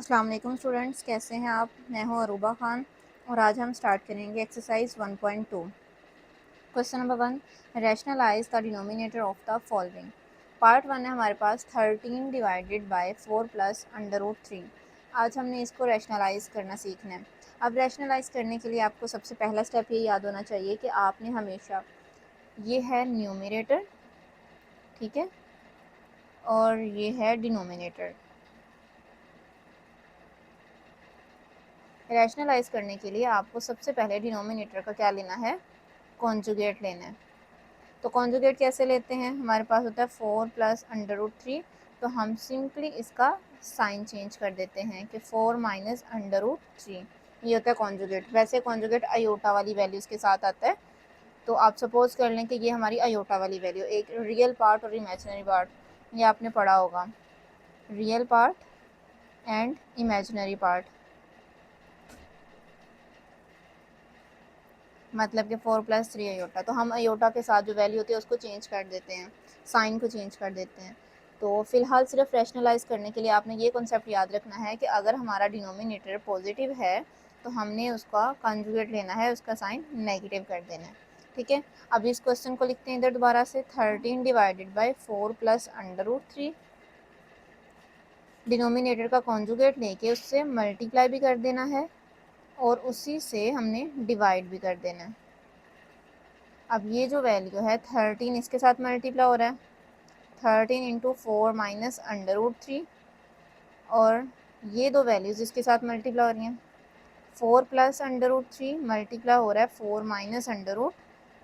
अस्सलाम वालेकुम स्टूडेंट्स, कैसे हैं आप। मैं हूं अरूबा खान और आज हम स्टार्ट करेंगे exercise 1.2। Question number 1, rationalize the denominator of the following. Part 1 है हमारे पास 13 divided by 4 plus under root 3। आज हमने इसको रैशनलाइज करना सीखना है। अब रैशनलाइज करने के लिए आपको सबसे पहला स्टेप ये याद होना चाहिए कि आपने हमेशा, ये है न्यूमरेटर, ठीक है, और ये है डिनोमिनेटर। रैशनलाइज करने के लिए आपको सबसे पहले डिनोमिनेटर का क्या लेना है, कॉन्जुगेट लेना है। तो कॉन्जुगेट कैसे लेते हैं, हमारे पास होता है 4 प्लस अंडर रूट 3। तो हम सिंपली इसका साइन चेंज कर देते हैं कि 4 माइनस अंडर रूट 3, ये होता है कॉन्जुगेट। वैसे कॉन्जुगेट अयोटा वाली वैल्यूज़ के साथ आता है। तो आप सपोज कर लें कि ये हमारी अयोटा वाली वैल्यू, एक रियल पार्ट और इमेजिनरी पार्ट, ये आपने पढ़ा होगा, real part and imaginary part. मतलब कि 4 प्लस 3 अयोटा, तो हम अयोटा के साथ जो वैल्यू होती है उसको चेंज कर देते हैं, साइन को चेंज कर देते हैं। तो फिलहाल सिर्फ रैशनलाइज करने के लिए आपने ये कॉन्सेप्ट याद रखना है कि अगर हमारा डिनोमिनेटर पॉजिटिव है तो हमने उसका कंजुगेट लेना है, उसका साइन नेगेटिव कर देना है, ठीक है। अब इस क्वेश्चन को लिखते हैं इधर दोबारा से, 13 divided by 4 plus under root 3। Denominator का कॉन्जुगेट लेके उससे मल्टीप्लाई भी कर देना है और उसी से हमने डिवाइड भी कर देना है। अब ये जो वैल्यू है 13 इसके साथ मल्टीप्लाई हो रहा है, 13 इंटू 4 माइनस अंडर रूट 3, और ये दो वैल्यूज़ इसके साथ मल्टीप्लाई हो रही हैं, 4 प्लस अंडर रूट 3 मल्टीप्लाई हो रहा है 4 माइनस अंडर रूट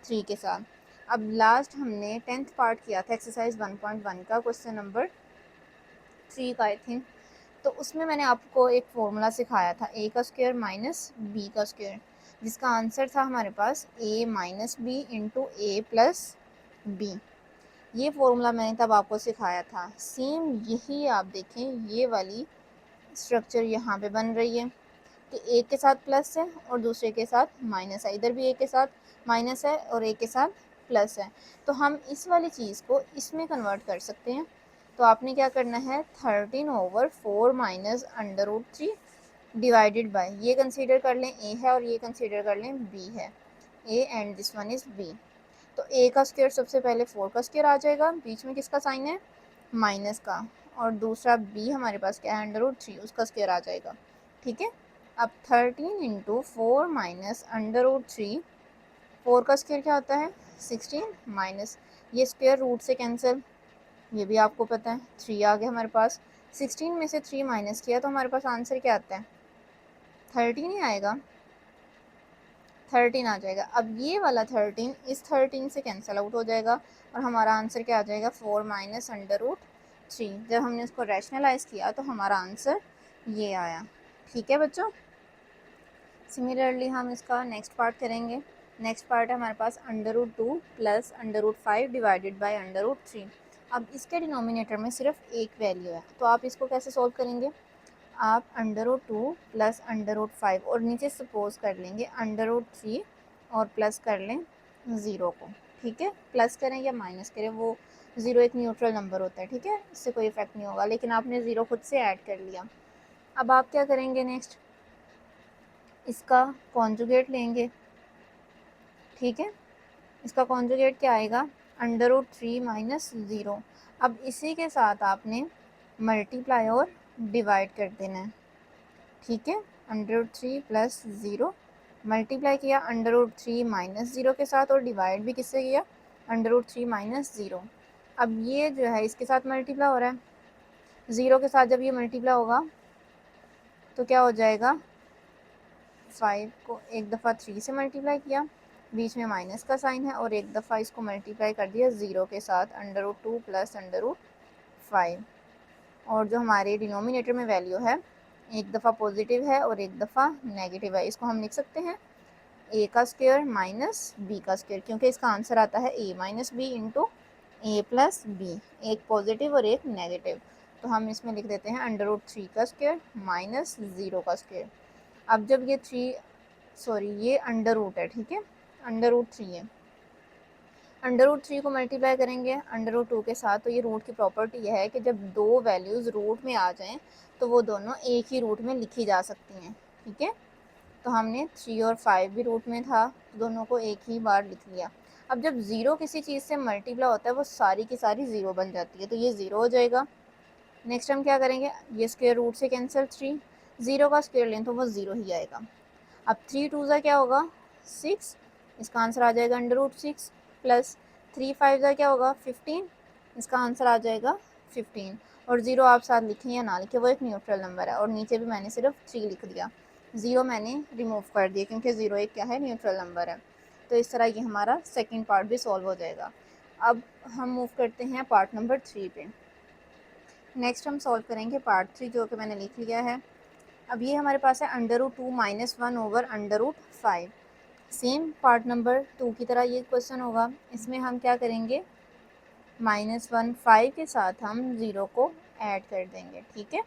3 के साथ। अब लास्ट हमने 10th पार्ट किया था एक्सरसाइज 1.1 का, क्वेश्चन नंबर 3 का आई थिंक। तो उसमें मैंने आपको एक फॉर्मूला सिखाया था, ए का स्क्वायर माइनस बी का स्क्वायर, जिसका आंसर था हमारे पास ए माइनस बी इंटू ए प्लस बी। ये फॉर्मूला मैंने तब आपको सिखाया था। सेम यही आप देखें, ये वाली स्ट्रक्चर यहाँ पे बन रही है कि एक के साथ प्लस है और दूसरे के साथ माइनस है। इधर भी एक के साथ माइनस है और एक के साथ प्लस है। तो हम इस वाली चीज़ को इसमें कन्वर्ट कर सकते हैं। तो आपने क्या करना है, 13 over 4 minus under root 3 divided by, ये कंसीडर कर लें ए है और ये कंसीडर कर लें बी है, a and this one is b. तो ए का स्क्वायर सबसे पहले 4 का स्क्वायर आ जाएगा, बीच में किसका साइन है, माइनस का, और दूसरा बी हमारे पास क्या है, अंडर रूट 3, उसका स्क्वायर आ जाएगा, ठीक है। अब 13 इंटू 4 माइनस अंडर रूट 3, 4 का स्क्वायर क्या होता है 16, माइनस ये स्क्वायर रूट से कैंसिल, ये भी आपको पता है, 3 आ गया हमारे पास। 16 में से 3 माइनस किया तो हमारे पास आंसर क्या आता है, 13 ही आएगा, 13 आ जाएगा। अब ये वाला 13 इस 13 से कैंसिल आउट हो जाएगा और हमारा आंसर क्या आ जाएगा, 4 माइनस अंडर रूट 3। जब हमने उसको रैशनलाइज किया तो हमारा आंसर ये आया, ठीक है बच्चों। सिमिलरली हम इसका नेक्स्ट पार्ट करेंगे। नेक्स्ट पार्ट है हमारे पास under root 2 plus under root 5 divided by under root 3। अब इसके डिनोमिनेटर में सिर्फ एक वैल्यू है, तो आप इसको कैसे सोल्व करेंगे, आप under root 2 plus under root 5 और नीचे सपोज कर लेंगे अंडर रूट 3 और प्लस कर लें 0 को, ठीक है। प्लस करें या माइनस करें, वो 0 एक न्यूट्रल नंबर होता है, ठीक है, इससे कोई इफेक्ट नहीं होगा, लेकिन आपने 0 खुद से ऐड कर लिया। अब आप क्या करेंगे, नेक्स्ट इसका कॉन्जुगेट लेंगे, ठीक है। इसका कॉन्जुगेट क्या आएगा, अंडर रूट 3 माइनस 0। अब इसी के साथ आपने मल्टीप्लाई और डिवाइड कर देना है, ठीक है। अंडर रूट 3 प्लस 0 मल्टीप्लाई किया अंडर रूट 3 माइनस 0 के साथ और डिवाइड भी किससे किया, अंडर रूट 3 माइनस 0। अब ये जो है इसके साथ मल्टीप्लाई हो रहा है, 0 के साथ जब ये मल्टीप्लाई होगा तो क्या हो जाएगा, 5 को एक दफ़ा 3 से मल्टीप्लाई किया, बीच में माइनस का साइन है, और एक दफ़ा इसको मल्टीप्लाई कर दिया 0 के साथ, under root 2 plus under root 5। और जो हमारे डिनोमिनेटर में वैल्यू है, एक दफ़ा पॉजिटिव है और एक दफ़ा नेगेटिव है, इसको हम लिख सकते हैं ए का स्क्वायर माइनस बी का स्क्वायर, क्योंकि इसका आंसर आता है ए माइनस बी इंटू ए प्लस बी, एक पॉजिटिव और एक नेगेटिव। तो हम इसमें लिख देते हैं अंडर रूट 3 का स्क्वायर माइनस 0 का स्क्वायर। अब जब ये अंडर रूट है, ठीक है, अंडर रूट 3 है, अंडर रूट 3 को मल्टीप्लाई करेंगे अंडर रूट 2 के साथ, तो ये रूट की प्रॉपर्टी यह है कि जब दो वैल्यूज़ रूट में आ जाएं तो वो दोनों एक ही रूट में लिखी जा सकती हैं। ठीक है, तो हमने 3 और 5 भी रूट में था, तो दोनों को एक ही बार लिख लिया। अब जब ज़ीरो किसी चीज़ से मल्टीप्लाई होता है वो सारी की सारी ज़ीरो बन जाती है, तो ये ज़ीरो हो जाएगा। नेक्स्ट हम क्या करेंगे, ये स्क्वायर रूट से कैंसिल, 3 ज़ीरो का स्क्वायर लें तो वो ज़ीरो ही आएगा। अब 3 टू ज़ा क्या होगा 6, इसका आंसर आ जाएगा अंडर रूट 6 प्लस 3 5 ज़ा क्या होगा 15, इसका आंसर आ जाएगा 15। और ज़ीरो आप साथ लिखें या ना लिखें वो एक न्यूट्रल नंबर है, और नीचे भी मैंने सिर्फ 3 लिख दिया, ज़ीरो मैंने रिमूव कर दिया क्योंकि ज़ीरो एक क्या है न्यूट्रल नंबर है। तो इस तरह ये हमारा सेकेंड पार्ट भी सॉल्व हो जाएगा। अब हम मूव करते हैं पार्ट नंबर 3 पे। नेक्स्ट हम सॉल्व करेंगे पार्ट 3 जो कि मैंने लिख लिया है। अब ये हमारे पास है under root 2 minus 1 over under root 5। Same part number 2 की तरह ये क्वेश्चन होगा। इसमें हम क्या करेंगे, -1 5 के साथ हम 0 को ऐड कर देंगे। ठीक है,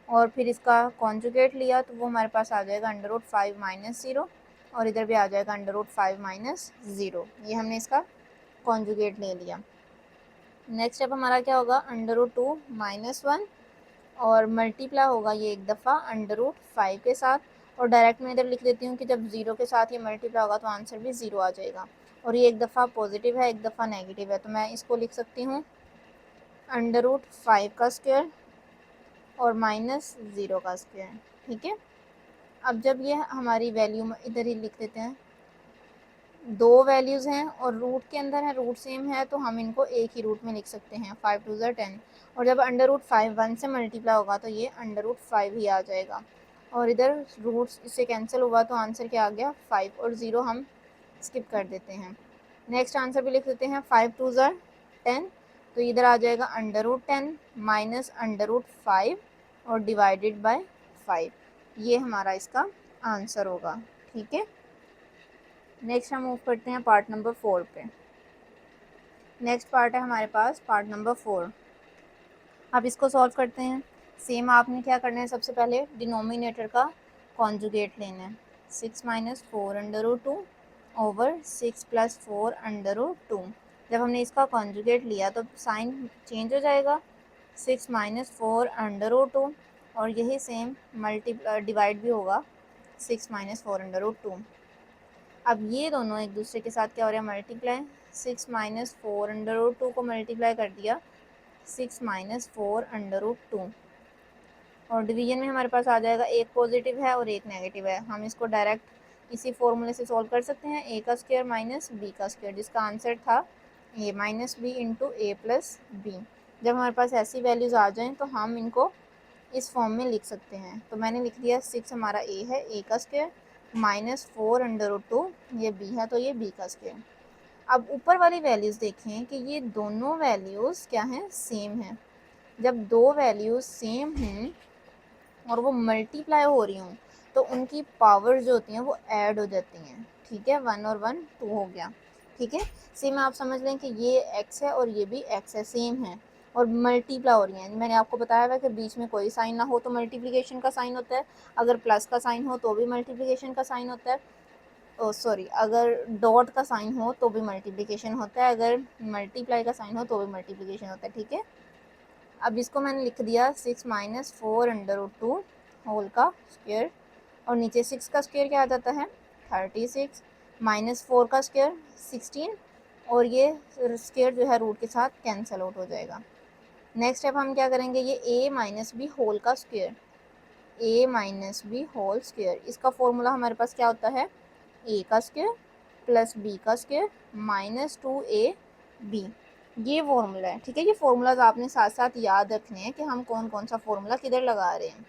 और फिर इसका कॉन्जुगेट लिया तो वो हमारे पास आ जाएगा अंडर रूट 5 माइनस 0, और इधर भी आ जाएगा अंडर रूट 5 माइनस 0। ये हमने इसका कॉन्जुगेट ले लिया। नेक्स्ट स्टेप हमारा क्या होगा, अंडर रूट 2 माइनस 1 और मल्टीप्लाई होगा ये एक दफ़ा अंडर रूट 5 के साथ, और डायरेक्ट मैं इधर लिख देती हूँ कि जब ज़ीरो के साथ ये मल्टीप्लाई होगा तो आंसर भी ज़ीरो आ जाएगा। और ये एक दफ़ा पॉजिटिव है एक दफ़ा नेगेटिव है, तो मैं इसको लिख सकती हूँ अंडर रूट 5 का स्क्वायर और माइनस 0 का स्क्वायर। ठीक है, अब जब ये हमारी वैल्यू इधर ही लिख देते हैं, दो वैल्यूज़ हैं और रूट के अंदर है, रूट सेम है, तो हम इनको एक ही रूट में लिख सकते हैं, 5 टू ज़ा 10। और जब अंडर रूट 5 1 से मल्टीप्लाई होगा तो ये अंडर रूट 5 ही आ जाएगा, और इधर रूट्स इससे कैंसिल हुआ तो आंसर क्या आ गया 5, और 0 हम स्किप कर देते हैं। नेक्स्ट आंसर भी लिख देते हैं, 5 टू ज़ा 10, तो इधर आ जाएगा under root 10 minus under root 5 और डिवाइडेड बाय 5। ये हमारा इसका आंसर होगा। ठीक है, नेक्स्ट हम मूव करते हैं पार्ट नंबर 4 पे। नेक्स्ट पार्ट है हमारे पास पार्ट नंबर 4। अब इसको सॉल्व करते हैं। सेम आपने क्या करना है, सबसे पहले डिनोमिनेटर का कॉन्जुगेट लेना है, 6 minus 4 under root 2 over 6 plus 4 under root 2। जब हमने इसका कॉन्जुगेट लिया तो साइन चेंज हो जाएगा, 6 माइनस 4 अंडर रूट 2, और यही सेम डिवाइड भी होगा 6 माइनस 4 अंडर रूट 2। अब ये दोनों एक दूसरे के साथ क्या हो रहा है, मल्टीप्लाई। 6 माइनस 4 अंडर रूट 2 को मल्टीप्लाई कर दिया 6 माइनस 4 अंडर रूट 2, और डिवीजन में हमारे पास आ जाएगा, एक पॉजिटिव है और एक नेगेटिव है। हम इसको डायरेक्ट इसी फॉर्मूले से सॉल्व कर सकते हैं, ए का स्क्वायर माइनस बी का स्क्वायर, जिसका आंसर था ए माइनस बी इंटू ए प्लस बी। जब हमारे पास ऐसी वैल्यूज़ आ जाएँ तो हम इनको इस फॉर्म में लिख सकते हैं। तो मैंने लिख दिया 6 हमारा ए है, ए का स्क्वायर माइनस 4 अंडर रूट 2, ये बी है तो ये बी का स्क्वायर। अब ऊपर वाली वैल्यूज़ देखें कि ये दोनों वैल्यूज़ क्या हैं, सेम हैं। जब दो वैल्यूज़ सेम हों और वो मल्टीप्लाई हो रही हों तो उनकी पावर जो होती हैं वो ऐड हो जाती हैं। ठीक है, 1 और 1 2 हो गया। ठीक है, सेम आप समझ लें कि ये x है और ये भी x है, सेम है और मल्टीप्लाई हो रही हैं। मैंने आपको बताया हुआ कि बीच में कोई साइन ना हो तो मल्टीप्लिकेशन का साइन होता है, अगर प्लस का साइन हो तो भी मल्टीप्लिकेशन का साइन होता है, सॉरी अगर डॉट का साइन हो तो भी मल्टीप्लिकेशन होता है, अगर मल्टीप्लाई का साइन हो तो भी मल्टीप्लिकेशन होता है। ठीक है, अब इसको मैंने लिख दिया 6 माइनस 4 अंडर रूट 2 होल का स्क्वायर, और नीचे 6 का स्क्वायर क्या आ जाता है 36 माइनस 4 का स्क्वायर 16, और ये स्क्वायर जो है रूट के साथ कैंसिल आउट हो जाएगा। नेक्स्ट स्टेप हम क्या करेंगे, ये a माइनस बी होल का square, a minus b whole square, इसका फॉर्मूला हमारे पास क्या होता है, a का स्क्वायर प्लस b का स्क्वायर माइनस 2ab, ये फॉर्मूला है। ठीक है, ये फॉर्मूलाज आपने साथ साथ याद रखने हैं कि हम कौन कौन सा फॉर्मूला किधर लगा रहे हैं।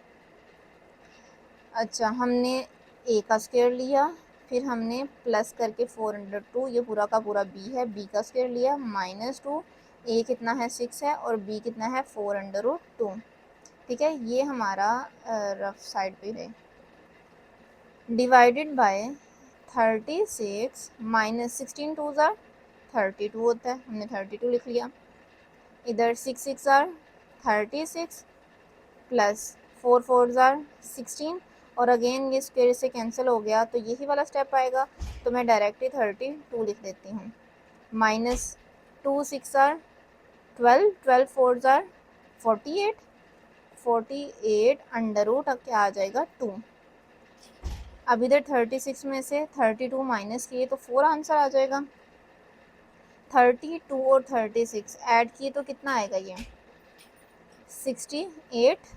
अच्छा, हमने a का स्क्वायर लिया, फिर हमने प्लस करके 4 अंडर 2, ये पूरा का पूरा b है, b का स्क्वायर लिया माइनस 2, a कितना है 6 है और b कितना है 4 अंडर रूट 2। ठीक है, ये हमारा रफ साइड पे है, डिवाइडेड बाय 36 माइनस 16 टू ज़ार 32 होता है, हमने 32 लिख लिया। इधर 6 6 ज़ार 36 प्लस 4 4 ज़ार 16, और अगेन ये स्क्वायर से कैंसिल हो गया तो यही वाला स्टेप आएगा, तो मैं डायरेक्टली 32 लिख देती हूँ। Minus 2 6 are 12, 12 4 are 48, 48 under root अब क्या आ जाएगा 2। अब इधर 36 में से 32 माइनस किए तो 4 आंसर आ जाएगा। 32 और 36 ऐड किए तो कितना आएगा ये 68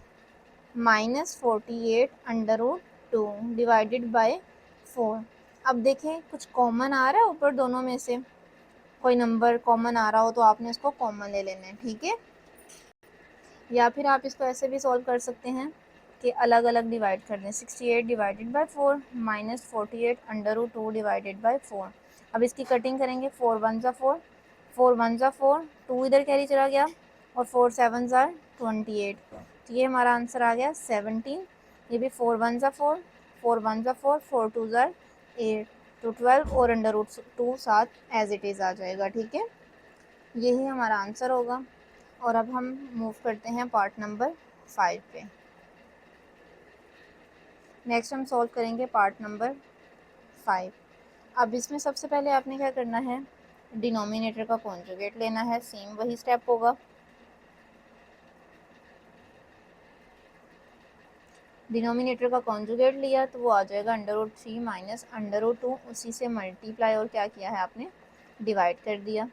minus 48 under root 2 divided by 4। अब देखें कुछ कॉमन आ रहा है ऊपर दोनों में से, कोई नंबर कॉमन आ रहा हो तो आपने इसको कॉमन ले लेना है, ठीक है। या फिर आप इसको ऐसे भी सॉल्व कर सकते हैं कि अलग अलग डिवाइड कर दें। 68 divided by 4 minus 48 under root 2 divided by 4। अब इसकी कटिंग करेंगे। 4 1 ज़ा 4, 4 1 ज़ा 4, 2 इधर कैरी चला गया और 4 7 ज़ा 28, तो ये हमारा आंसर आ गया 17। ये भी 4 1 ज़ा 4, 4 1 ज़ा 4, 4 2 ज़ा 8, तो 12 और अंडर रूट 2 साथ एज इट इज़ आ जाएगा, ठीक है। यही हमारा आंसर होगा। और अब हम मूव करते हैं पार्ट नंबर 5 पे। नेक्स्ट हम सॉल्व करेंगे पार्ट नंबर 5। अब इसमें सबसे पहले आपने क्या करना है, डिनोमिनेटर का कॉन्जुगेट लेना है। सेम वही स्टेप होगा। डिनोमिनेटर का कॉन्जुगेट लिया तो वो आ जाएगा under root 3 minus under root 2, उसी से मल्टीप्लाई और क्या किया है आपने, डिवाइड कर दिया।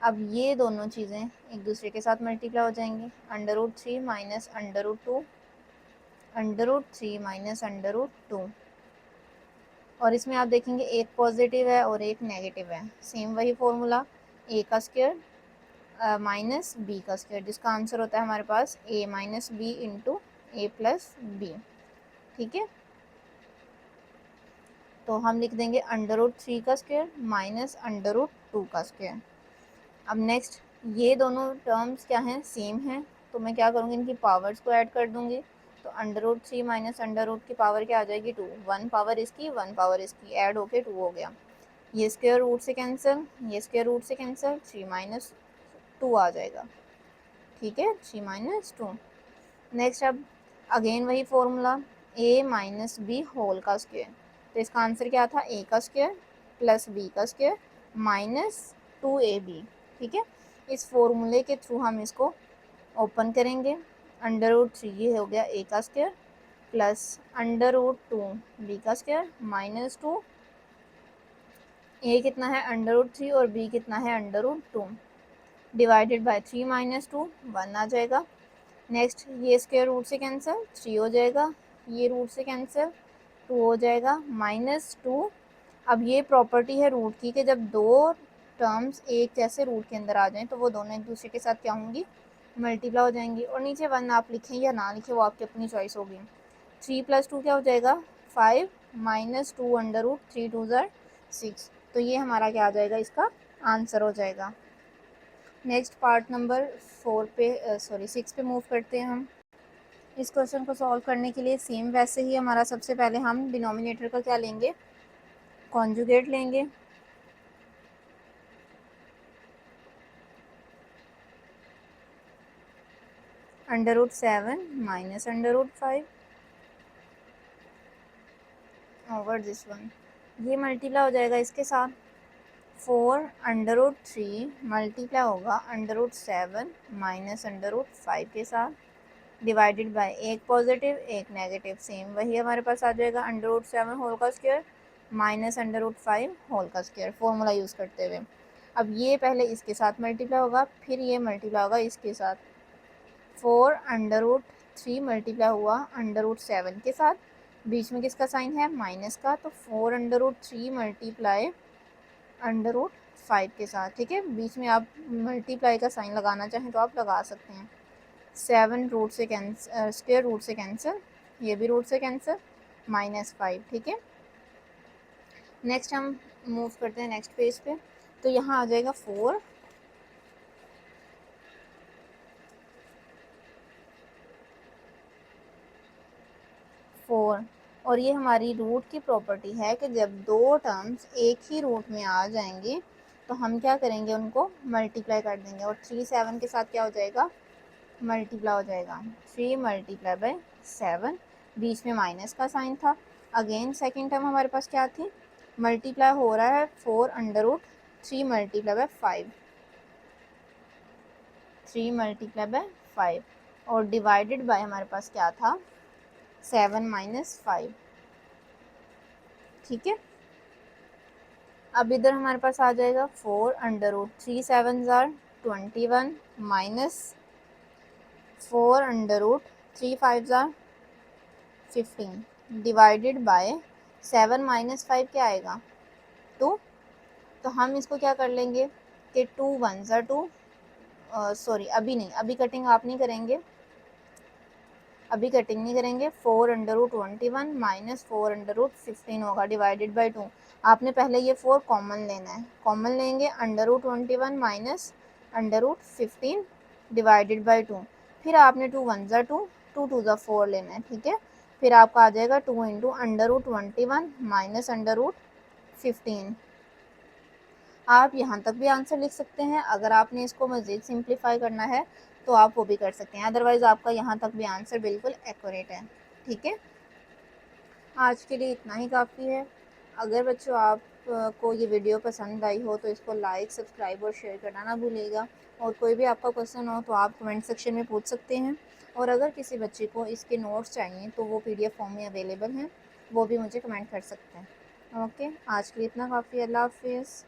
अब ये दोनों चीज़ें एक दूसरे के साथ मल्टीप्लाई हो जाएंगी। Under root 3 minus under root 2, under root 3 minus under root 2, और इसमें आप देखेंगे एक पॉजिटिव है और एक नेगेटिव है। सेम वही फॉर्मूला, ए का स्क्वायर माइनस बी का स्क्वायर, जिसका आंसर होता है हमारे पास ए माइनस बी इंटू ए प्लस बी, ठीक है। तो हम लिख देंगे अंडर रूट 3 का स्क्वायर माइनस अंडर रूट 2 का स्क्वायर। अब नेक्स्ट ये दोनों टर्म्स क्या हैं, सेम हैं, तो मैं क्या करूँगी, इनकी पावर्स को ऐड कर दूँगी। तो under root 3 minus under root की पावर क्या आ जाएगी 2, 1 पावर इसकी 1 पावर इसकी ऐड होके 2 हो गया। ये स्क्वायर रूट से कैंसिल, ये स्क्वायर रूट से कैंसिल, 3 माइनस 2 आ जाएगा, ठीक है, 3 माइनस 2। नेक्स्ट अब अगेन वही फॉर्मूला, ए माइनस बी होल का स्क्वायर, तो इसका आंसर क्या था, ए का स्क्वायर प्लस बी का स्क्वायर माइनस 2ab, ठीक है। इस फॉर्मूले के थ्रू हम इसको ओपन करेंगे। अंडर रूट 3 ये हो गया ए का square plus under root 2 b का स्क्वायर माइनस 2, ए कितना है अंडर रूट 3 और बी कितना है अंडर रूट 2, डिवाइडेड बाय 3 माइनस 2 1 आ जाएगा। नेक्स्ट ये स्क्वायर रूट से कैंसिल, 3 हो जाएगा, ये रूट से कैंसिल 2 हो जाएगा माइनस 2। अब ये प्रॉपर्टी है रूट की कि जब दो टर्म्स एक जैसे रूट के अंदर आ जाएं तो वो दोनों एक दूसरे के साथ क्या होंगी, मल्टीप्लाई हो जाएंगी। और नीचे 1 आप लिखें या ना लिखें वो आपकी अपनी चॉइस होगी। 3 प्लस 2 क्या हो जाएगा 5 माइनस 2 अंडर रूट 3 2 ज़र 6, तो ये हमारा क्या आ जाएगा, इसका आंसर हो जाएगा। नेक्स्ट पार्ट नंबर 4 पे 6 पे मूव करते हैं हम। इस क्वेश्चन को सॉल्व करने के लिए सेम वैसे ही हमारा सबसे पहले हम डिनोमिनेटर का क्या लेंगे, कॉन्जुगेट लेंगे। Under root 7 minus under root 5 over this one, ये मल्टीप्लाई हो जाएगा इसके साथ। 4 अंडर रूट 3 मल्टीप्लाई होगा under root 7 minus under root 5 के साथ, डिवाइडेड बाय एक पॉजिटिव एक नेगेटिव, सेम वही हमारे पास आ जाएगा अंडर रूट 7 होल का square minus under root 5 whole का स्क्वायर, फॉर्मूला यूज़ करते हुए। अब ये पहले इसके साथ मल्टीप्लाई होगा, फिर ये मल्टीप्लाई होगा इसके साथ। 4 अंडर रूट 3 मल्टीप्लाई हुआ अंडर रूट 7 के साथ, बीच में किसका साइन है, माइनस का, तो 4 under root 3 multiply under root 5 के साथ, ठीक है। बीच में आप मल्टीप्लाई का साइन लगाना चाहें तो आप लगा सकते हैं। 7 रूट से कैंसिल, स्क्वायर रूट से कैंसिल, ये भी रूट से कैंसिल, माइनस 5, ठीक है। नेक्स्ट हम मूव करते हैं नेक्स्ट पेज पे। तो यहाँ आ जाएगा 4 4, और ये हमारी रूट की प्रॉपर्टी है कि जब दो टर्म्स एक ही रूट में आ जाएंगे तो हम क्या करेंगे, उनको मल्टीप्लाई कर देंगे। और 3 7 के साथ क्या हो जाएगा, मल्टीप्लाई हो जाएगा। 3 मल्टीप्लाई बाय 7, बीच में माइनस का साइन था। अगेन सेकेंड टर्म हमारे पास क्या थी, मल्टीप्लाई हो रहा है 4 under root 3 multiply by 5, 3 multiply by 5 और डिवाइडेड बाय हमारे पास क्या था 7 माइनस 5। ठीक है, अब इधर हमारे पास आ जाएगा 4 अंडर रूट 3 7 जार 21 माइनस 4 अंडर रूट 3 5 जार 15 डिवाइडेड बाय 7 माइनस 5 क्या आएगा 2। तो हम इसको क्या कर लेंगे कि 2 1 ज़ा 2, सॉरी अभी नहीं, अभी कटिंग आप नहीं करेंगे, अभी कटिंग नहीं करेंगे। 4 under root 21 minus 4 under root 15 होगा डिवाइडेड बाई 2। आपने पहले ये 4 कॉमन लेना है, कॉमन लेंगे under root 21 minus under root 15 divided by 2। फिर आपने 2 1 ज़ा 2, 2 2 ज़ा 4 लेना है। ठीक है, फिर आपका आ जाएगा 2 into under root 21 minus under root 15। आप यहाँ तक भी आंसर लिख सकते हैं, अगर आपने इसको मज़ीद सिंप्लीफाई करना है तो आप वो भी कर सकते हैं, अदरवाइज़ आपका यहाँ तक भी आंसर बिल्कुल एक्यूरेट है। ठीक है, आज के लिए इतना ही काफ़ी है। अगर बच्चों आप को ये वीडियो पसंद आई हो तो इसको लाइक सब्सक्राइब और शेयर करना ना भूलिएगा, और कोई भी आपका क्वेश्चन हो तो आप कमेंट सेक्शन में पूछ सकते हैं, और अगर किसी बच्चे को इसके नोट्स चाहिए तो वो PDF फॉर्म में अवेलेबल हैं, वो भी मुझे कमेंट कर सकते हैं। ओके, आज के लिए इतना काफ़ी है। अल्लाह हाफिज़।